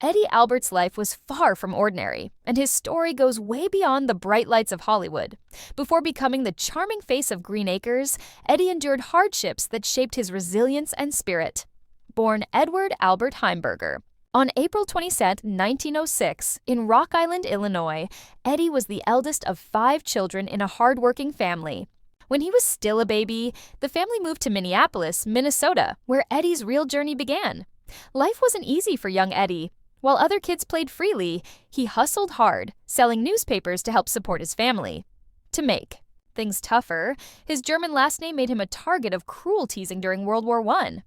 Eddie Albert's life was far from ordinary, and his story goes way beyond the bright lights of Hollywood. Before becoming the charming face of Green Acres, Eddie endured hardships that shaped his resilience and spirit. Born Edward Albert Heimberger. On April 22, 1906, in Rock Island, Illinois, Eddie was the eldest of 5 children in a hardworking family. When he was still a baby, the family moved to Minneapolis, Minnesota, where Eddie's real journey began. Life wasn't easy for young Eddie. While other kids played freely, he hustled hard, selling newspapers to help support his family. To make things tougher, his German last name made him a target of cruel teasing during World War I.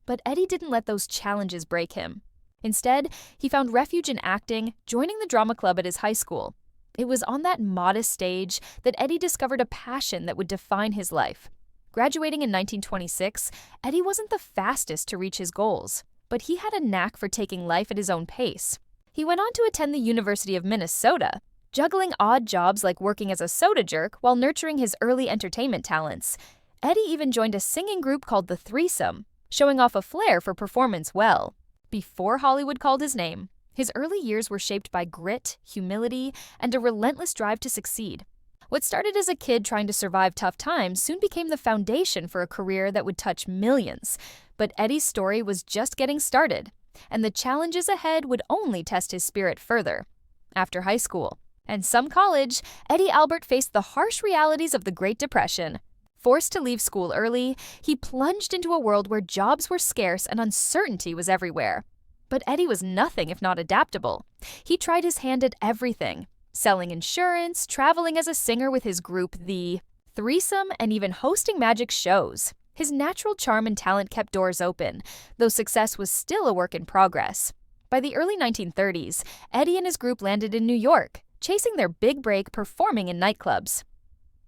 But Eddie didn't let those challenges break him. Instead, he found refuge in acting, joining the drama club at his high school. It was on that modest stage that Eddie discovered a passion that would define his life. Graduating in 1926, Eddie wasn't the fastest to reach his goals, but he had a knack for taking life at his own pace. He went on to attend the University of Minnesota, juggling odd jobs like working as a soda jerk while nurturing his early entertainment talents. Eddie even joined a singing group called the Threesome, showing off a flair for performance well. Before Hollywood called his name, his early years were shaped by grit, humility, and a relentless drive to succeed. What started as a kid trying to survive tough times soon became the foundation for a career that would touch millions. But Eddie's story was just getting started, and the challenges ahead would only test his spirit further. After high school and some college, Eddie Albert faced the harsh realities of the Great Depression. Forced to leave school early, he plunged into a world where jobs were scarce and uncertainty was everywhere. But Eddie was nothing if not adaptable. He tried his hand at everything, selling insurance, traveling as a singer with his group, the Threesome, and even hosting magic shows. His natural charm and talent kept doors open, though success was still a work in progress. By the early 1930s, Eddie and his group landed in New York, chasing their big break performing in nightclubs.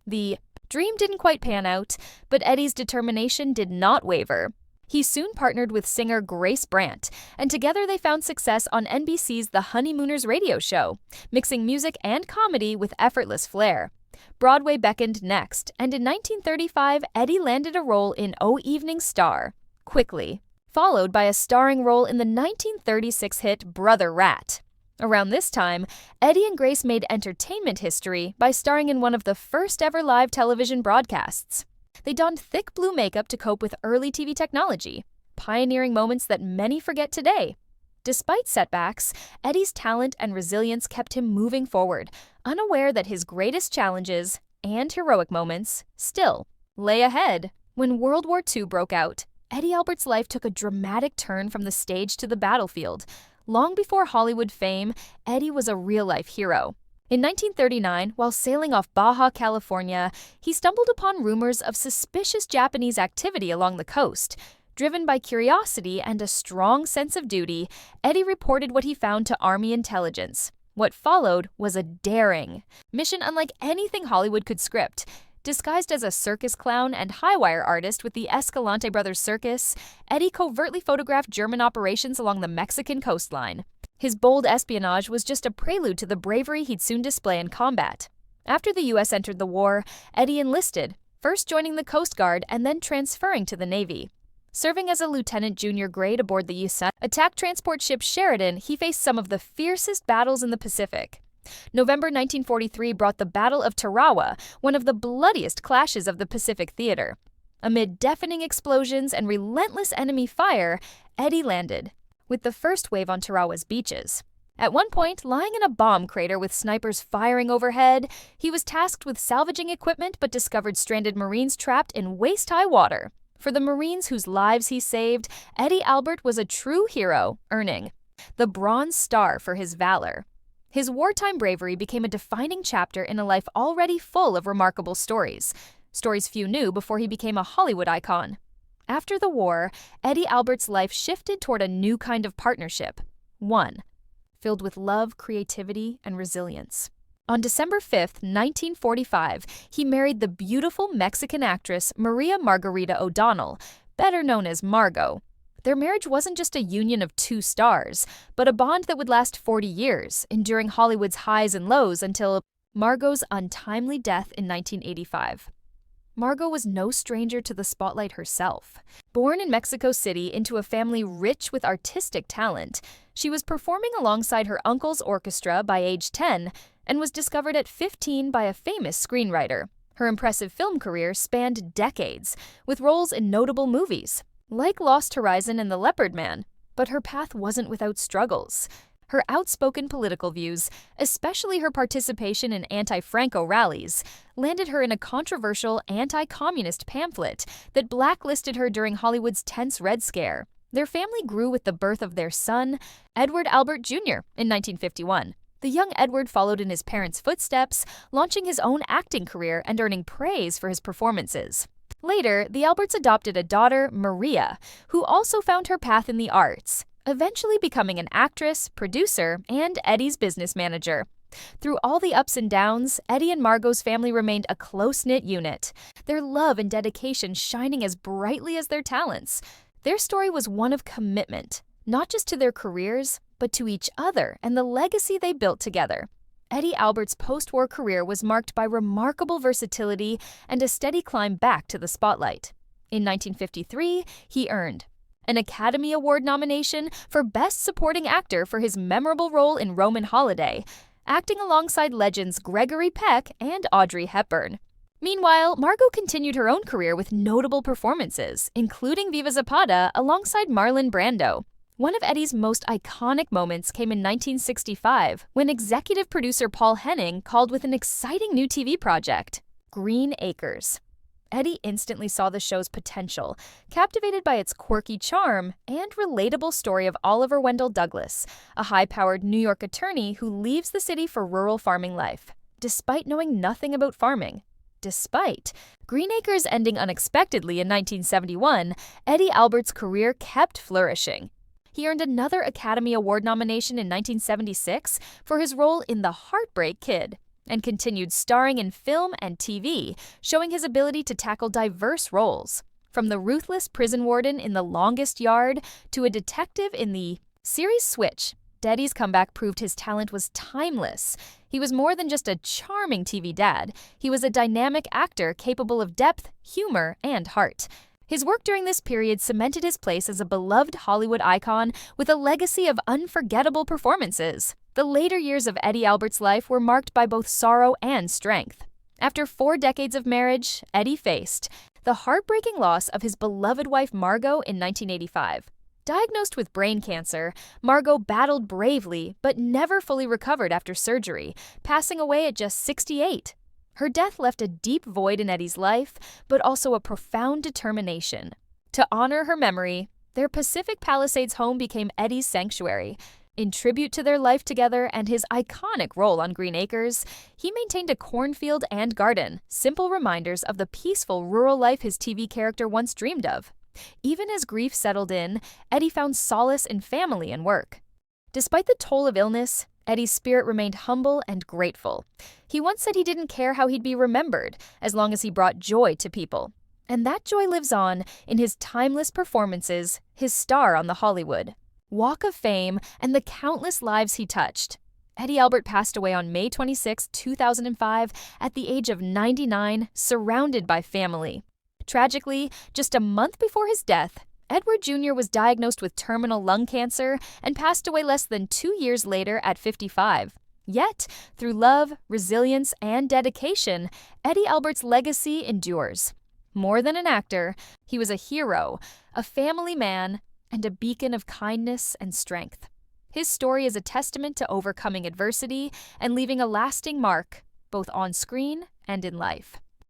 The dream didn't quite pan out, but Eddie's determination did not waver. He soon partnered with singer Grace Brandt, and together they found success on NBC's The Honeymooners radio show, mixing music and comedy with effortless flair. Broadway beckoned next, and in 1935, Eddie landed a role in O Evening Star, quickly, followed by a starring role in the 1936 hit Brother Rat. Around this time, Eddie and Grace made entertainment history by starring in one of the first ever live television broadcasts. They donned thick blue makeup to cope with early TV technology, pioneering moments that many forget today. Despite setbacks, Eddie's talent and resilience kept him moving forward, unaware that his greatest challenges and heroic moments still lay ahead. When World War II broke out, Eddie Albert's life took a dramatic turn from the stage to the battlefield. Long before Hollywood fame, Eddie was a real-life hero. In 1939, while sailing off Baja, California, he stumbled upon rumors of suspicious Japanese activity along the coast. Driven by curiosity and a strong sense of duty, Eddie reported what he found to Army intelligence. What followed was a daring mission unlike anything Hollywood could script. Disguised as a circus clown and high-wire artist with the Escalante Brothers Circus, Eddie covertly photographed German operations along the Mexican coastline. His bold espionage was just a prelude to the bravery he'd soon display in combat. After the U.S. entered the war, Eddie enlisted, first joining the Coast Guard and then transferring to the Navy. Serving as a lieutenant junior grade aboard the U.S. attack transport ship Sheridan, he faced some of the fiercest battles in the Pacific. November 1943 brought the Battle of Tarawa, one of the bloodiest clashes of the Pacific theater. Amid deafening explosions and relentless enemy fire, Eddie landed, with the first wave on Tarawa's beaches. At one point, lying in a bomb crater with snipers firing overhead, he was tasked with salvaging equipment but discovered stranded Marines trapped in waist-high water. For the Marines whose lives he saved, Eddie Albert was a true hero, earning the Bronze Star for his valor. His wartime bravery became a defining chapter in a life already full of remarkable stories few knew before he became a Hollywood icon. After the war, Eddie Albert's life shifted toward a new kind of partnership, one filled with love, creativity, and resilience. On December 5, 1945, he married the beautiful Mexican actress Maria Margarita O'Donnell, better known as Margot. Their marriage wasn't just a union of 2 stars, but a bond that would last 40 years, enduring Hollywood's highs and lows until Margot's untimely death in 1985. Margot was no stranger to the spotlight herself. Born in Mexico City into a family rich with artistic talent, She was performing alongside her uncle's orchestra by age 10 and was discovered at 15 by a famous screenwriter. Her impressive film career spanned decades, with roles in notable movies, like Lost Horizon and The Leopard Man. But her path wasn't without struggles. Her outspoken political views, especially her participation in anti-Franco rallies, landed her in a controversial anti-communist pamphlet that blacklisted her during Hollywood's tense Red Scare. Their family grew with the birth of their son, Edward Albert Jr., in 1951. The young Edward followed in his parents' footsteps, launching his own acting career and earning praise for his performances. Later, the Alberts adopted a daughter, Maria, who also found her path in the arts, eventually becoming an actress, producer, and Eddie's business manager. Through all the ups and downs, Eddie and Margot's family remained a close-knit unit, their love and dedication shining as brightly as their talents. Their story was one of commitment, not just to their careers, but to each other and the legacy they built together. Eddie Albert's post-war career was marked by remarkable versatility and a steady climb back to the spotlight. In 1953, he earned an Academy Award nomination for Best Supporting Actor for his memorable role in Roman Holiday, acting alongside legends Gregory Peck and Audrey Hepburn. Meanwhile, Margot continued her own career with notable performances, including Viva Zapata alongside Marlon Brando. One of Eddie's most iconic moments came in 1965 when executive producer Paul Henning called with an exciting new TV project, Green Acres. Eddie instantly saw the show's potential, captivated by its quirky charm and relatable story of Oliver Wendell Douglas, a high-powered New York attorney who leaves the city for rural farming life, despite knowing nothing about farming. Despite Green Acres ending unexpectedly in 1971, Eddie Albert's career kept flourishing. He earned another Academy Award nomination in 1976 for his role in The Heartbreak Kid, and continued starring in film and TV, showing his ability to tackle diverse roles. From the ruthless prison warden in The Longest Yard to a detective in the series Switch, Eddie's comeback proved his talent was timeless. He was more than just a charming TV dad. He was a dynamic actor capable of depth, humor, and heart. His work during this period cemented his place as a beloved Hollywood icon with a legacy of unforgettable performances. The later years of Eddie Albert's life were marked by both sorrow and strength. After 4 decades of marriage, Eddie faced the heartbreaking loss of his beloved wife Margot in 1985. Diagnosed with brain cancer, Margot battled bravely but never fully recovered after surgery, passing away at just 68. Her death left a deep void in Eddie's life, but also a profound determination. To honor her memory, their Pacific Palisades home became Eddie's sanctuary. In tribute to their life together and his iconic role on Green Acres, he maintained a cornfield and garden, simple reminders of the peaceful rural life his TV character once dreamed of. Even as grief settled in, Eddie found solace in family and work. Despite the toll of illness, Eddie's spirit remained humble and grateful. He once said he didn't care how he'd be remembered, as long as he brought joy to people. And that joy lives on in his timeless performances, his star on the Hollywood Walk of Fame, and the countless lives he touched. Eddie Albert passed away on May 26, 2005, at the age of 99, surrounded by family. Tragically, just a month before his death, Edward Jr. was diagnosed with terminal lung cancer and passed away less than 2 years later at 55. Yet, through love, resilience, and dedication, Eddie Albert's legacy endures. More than an actor, he was a hero, a family man, and a beacon of kindness and strength. His story is a testament to overcoming adversity and leaving a lasting mark, both on screen and in life.